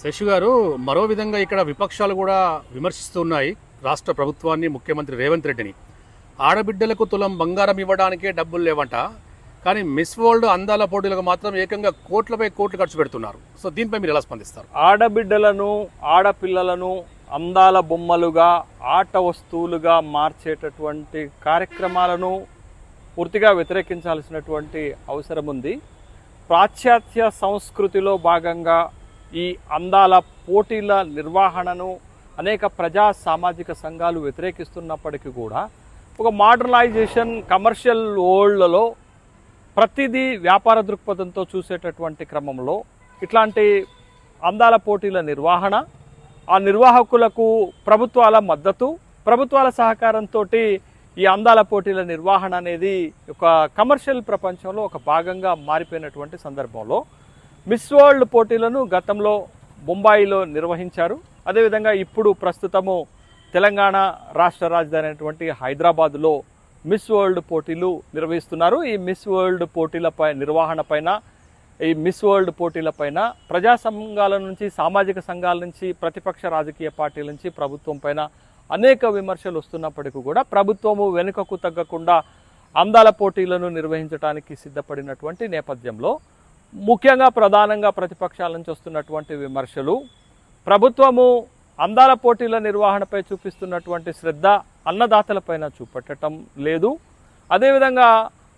శశి గారు, మరో విధంగా ఇక్కడ విపక్షాలు కూడా విమర్శిస్తున్నాయి రాష్ట్ర ప్రభుత్వాన్ని, ముఖ్యమంత్రి రేవంత్ రెడ్డిని. ఆడబిడ్డలకు తులం బంగారం ఇవ్వడానికే డబ్బులు లేవంట, కానీ మిస్ వరల్డ్ అందాల పోటీలకు మాత్రం ఏకంగా కోట్లపై కోట్లు ఖర్చు పెడుతున్నారు. సో దీనిపై మీరు ఎలా స్పందిస్తారు? ఆడబిడ్డలను, ఆడపిల్లలను అందాల బొమ్మలుగా, ఆట వస్తువులుగా మార్చేటటువంటి కార్యక్రమాలను పూర్తిగా వ్యతిరేకించాల్సినటువంటి అవసరం ఉంది. పాశ్చాత్య సంస్కృతిలో భాగంగా ఈ అందాల పోటీల నిర్వహణను అనేక ప్రజా సామాజిక సంఘాలు వ్యతిరేకిస్తున్నప్పటికీ కూడా ఒక మోడర్నైజేషన్ కమర్షియల్ వరల్డ్లో ప్రతిదీ వ్యాపార దృక్పథంతో చూసేటటువంటి క్రమంలో ఇట్లాంటి అందాల పోటీల నిర్వహణ, ఆ నిర్వాహకులకు ప్రభుత్వాల మద్దతు, ప్రభుత్వాల సహకారంతో ఈ అందాల పోటీల నిర్వహణ అనేది ఒక కమర్షియల్ ప్రపంచంలో ఒక భాగంగా మారిపోయినటువంటి సందర్భంలో మిస్ వరల్డ్ పోటీలను గతంలో బొంబాయిలో నిర్వహించారు. అదేవిధంగా ఇప్పుడు ప్రస్తుతము తెలంగాణ రాష్ట్ర రాజధాని అయినటువంటి హైదరాబాద్లో మిస్ వరల్డ్ పోటీలు నిర్వహిస్తున్నారు. ఈ మిస్ వరల్డ్ పోటీలపై నిర్వహణ పైన, ఈ మిస్ వరల్డ్ పోటీలపైన ప్రజా సంఘాల నుంచి, సామాజిక సంఘాల నుంచి, ప్రతిపక్ష రాజకీయ పార్టీల నుంచి ప్రభుత్వం పైన అనేక విమర్శలు వస్తున్నప్పటికీ కూడా ప్రభుత్వము వెనుకకు తగ్గకుండా అందాల పోటీలను నిర్వహించడానికి సిద్ధపడినటువంటి నేపథ్యంలో ముఖ్యంగా ప్రధానంగా ప్రతిపక్షాల నుంచి వస్తున్నటువంటి విమర్శలు, ప్రభుత్వము అందాల పోటీల నిర్వహణపై చూపిస్తున్నటువంటి శ్రద్ధ అన్నదాతలపైన చూపెట్టడం లేదు. అదేవిధంగా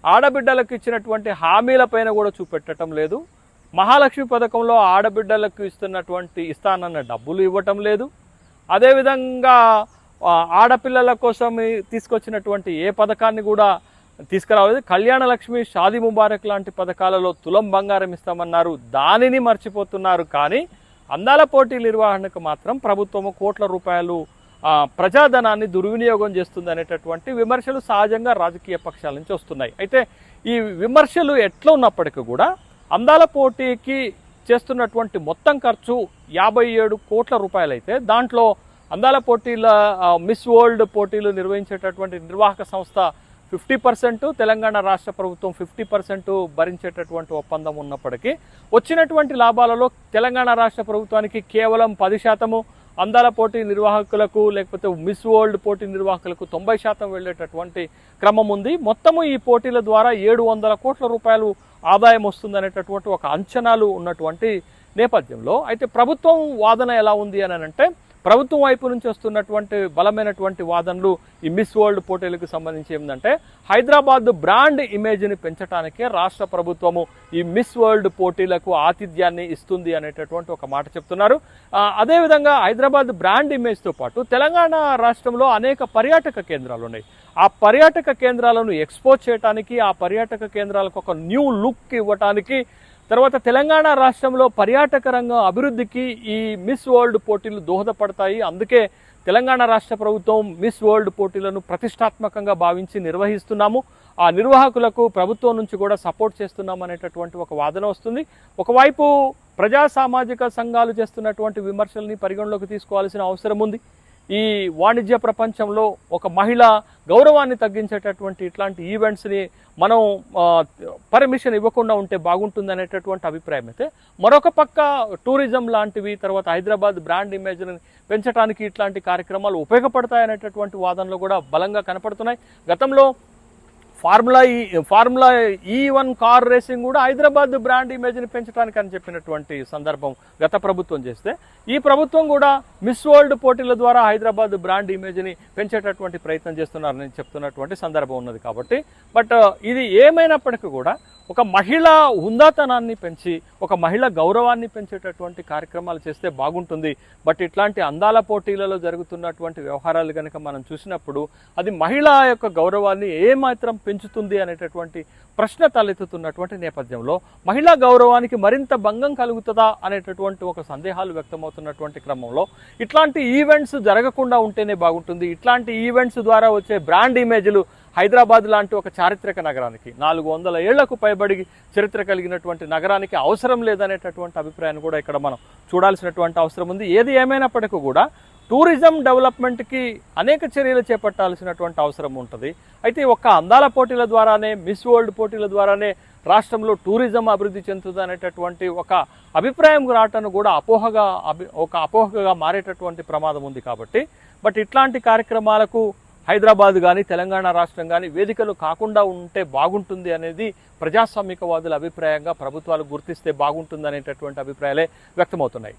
ఆడబిడ్డలకు ఇచ్చినటువంటి హామీలపైన కూడా చూపెట్టడం లేదు. మహాలక్ష్మి పథకంలో ఆడబిడ్డలకు ఇస్తానన్న డబ్బులు ఇవ్వటం లేదు. అదేవిధంగా ఆడపిల్లల కోసం తీసుకొచ్చినటువంటి ఏ పథకాన్ని కూడా తీసుకురాలేదు. కళ్యాణ లక్ష్మి, షాదీ ముబారక్ లాంటి పథకాలలో తులం బంగారం ఇస్తామన్నారు, దానిని మర్చిపోతున్నారు. కానీ అందాల పోటీ నిర్వహణకు మాత్రం ప్రభుత్వము కోట్ల రూపాయలు ప్రజాధనాన్ని దుర్వినియోగం చేస్తుంది అనేటటువంటి విమర్శలు సహజంగా రాజకీయ పక్షాల నుంచి వస్తున్నాయి. అయితే ఈ విమర్శలు ఎట్లా ఉన్నప్పటికీ కూడా అందాల పోటీకి చేస్తున్నటువంటి మొత్తం ఖర్చు 57 కోట్ల రూపాయలు అయితే దాంట్లో అందాల పోటీల మిస్ వరల్డ్ పోటీలు నిర్వహించేటటువంటి నిర్వాహక సంస్థ 50%, తెలంగాణ రాష్ట్ర ప్రభుత్వం 50% భరించేటటువంటి ఒప్పందం ఉన్నప్పటికీ వచ్చినటువంటి లాభాలలో తెలంగాణ రాష్ట్ర ప్రభుత్వానికి కేవలం 10%, అందాల పోటీ నిర్వాహకులకు లేకపోతే మిస్ వరల్డ్ పోటీ నిర్వాహకులకు 90% వెళ్ళేటటువంటి క్రమం ఉంది. మొత్తము ఈ పోటీల ద్వారా 700 కోట్ల రూపాయలు ఆదాయం వస్తుందనేటటువంటి ఒక అంచనాలు ఉన్నటువంటి నేపథ్యంలో అయితే ప్రభుత్వం వాదన ఎలా ఉంది అని అంటే, ప్రభుత్వం వైపు నుంచి వస్తున్నటువంటి బలమైనటువంటి వాదనలు ఈ మిస్ వరల్డ్ పోటీలకు సంబంధించి ఏంటంటే, హైదరాబాద్ బ్రాండ్ ఇమేజ్ని పెంచడానికే రాష్ట్ర ప్రభుత్వము ఈ మిస్ వరల్డ్ పోటీలకు ఆతిథ్యాన్ని ఇస్తుంది అనేటటువంటి ఒక మాట చెప్తున్నారు. అదేవిధంగా హైదరాబాద్ బ్రాండ్ ఇమేజ్తో పాటు తెలంగాణ రాష్ట్రంలో అనేక పర్యాటక కేంద్రాలు ఉన్నాయి. ఆ పర్యాటక కేంద్రాలను ఎక్స్పోజ్ చేయడానికి, ఆ పర్యాటక కేంద్రాలకు ఒక న్యూ లుక్ ఇవ్వటానికి, తర్వాత తెలంగాణ రాష్ట్రంలో పర్యాటక రంగం అభివృద్ధికి ఈ మిస్ వరల్డ్ పోటీలు దోహదపడతాయి. అందుకే తెలంగాణ రాష్ట్ర ప్రభుత్వం మిస్ వరల్డ్ పోటీలను ప్రతిష్టాత్మకంగా భావించి నిర్వహిస్తున్నాము, ఆ నిర్వాహకులకు ప్రభుత్వం నుంచి కూడా సపోర్ట్ చేస్తున్నాం అనేటటువంటి ఒక వాదన వస్తుంది. ఒకవైపు ప్రజా సామాజిక సంఘాలు చేస్తున్నటువంటి విమర్శల్ని పరిగణలోకి తీసుకోవాల్సిన అవసరం ఉంది. ఈ వాణిజ్య ప్రపంచంలో ఒక మహిళ గౌరవాన్ని తగ్గించేటటువంటి ఇట్లాంటి ఈవెంట్స్ని మనం పర్మిషన్ ఇవ్వకుండా ఉంటే బాగుంటుంది అనేటటువంటి అభిప్రాయం అయితే, మరొక పక్క టూరిజం లాంటివి, తర్వాత హైదరాబాద్ బ్రాండ్ ఇమేజ్ని పెంచడానికి ఇట్లాంటి కార్యక్రమాలు ఉపయోగపడతాయనేటటువంటి వాదనలు కూడా బలంగా కనపడుతున్నాయి. గతంలో ఫార్ములా E1 కార్ రేసింగ్ కూడా హైదరాబాద్ బ్రాండ్ ఇమేజ్ని పెంచడానికి అని చెప్పినటువంటి సందర్భం గత ప్రభుత్వం చేస్తే, ఈ ప్రభుత్వం కూడా మిస్ వరల్డ్ పోటీల ద్వారా హైదరాబాద్ బ్రాండ్ ఇమేజ్ని పెంచేటటువంటి ప్రయత్నం చేస్తున్నారని చెప్తున్నటువంటి సందర్భం ఉన్నది. కాబట్టి ఇది ఏమైనప్పటికీ కూడా ఒక మహిళ హుందాతనాన్ని పెంచి, ఒక మహిళ గౌరవాన్ని పెంచేటటువంటి కార్యక్రమాలు చేస్తే బాగుంటుంది. బట్ ఇట్లాంటి అందాల పోటీలలో జరుగుతున్నటువంటి వ్యవహారాలు కనుక మనం చూసినప్పుడు అది మహిళ యొక్క గౌరవాన్ని ఏమాత్రం పెంచుతుంది అనేటటువంటి ప్రశ్న తలెత్తుతున్నటువంటి నేపథ్యంలో మహిళా గౌరవానికి మరింత భంగం కలుగుతుందా అనేటటువంటి ఒక సందేహాలు వ్యక్తమవుతున్నటువంటి క్రమంలో ఇట్లాంటి ఈవెంట్స్ జరగకుండా ఉంటేనే బాగుంటుంది. ఇట్లాంటి ఈవెంట్స్ ద్వారా వచ్చే బ్రాండ్ ఇమేజ్లు హైదరాబాద్ లాంటి ఒక చారిత్రక నగరానికి, 400 ఏళ్లకు పైబడి చరిత్ర కలిగినటువంటి నగరానికి అవసరం లేదనేటటువంటి అభిప్రాయాన్ని కూడా ఇక్కడ మనం చూడాల్సినటువంటి అవసరం ఉంది. ఏది ఏమైనప్పటికీ కూడా టూరిజం డెవలప్మెంట్కి అనేక చర్యలు చేపట్టాల్సినటువంటి అవసరం ఉంటుంది. అయితే ఒక్క అందాల పోటీల ద్వారానే, మిస్ వరల్డ్ పోటీల ద్వారానే రాష్ట్రంలో టూరిజం అభివృద్ధి చెందుతుంది అనేటటువంటి ఒక అభిప్రాయం రావటను కూడా అపోహగా మారేటటువంటి ప్రమాదం ఉంది కాబట్టి బట్ ఇట్లాంటి కార్యక్రమాలకు హైదరాబాద్ కానీ తెలంగాణ రాష్ట్రం కానీ వేదికలు కాకుండా ఉంటే బాగుంటుంది అనేది ప్రజాస్వామికవాదుల అభిప్రాయంగా ప్రభుత్వాలు గుర్తిస్తే బాగుంటుంది అనేటటువంటి అభిప్రాయాలే వ్యక్తమవుతున్నాయి.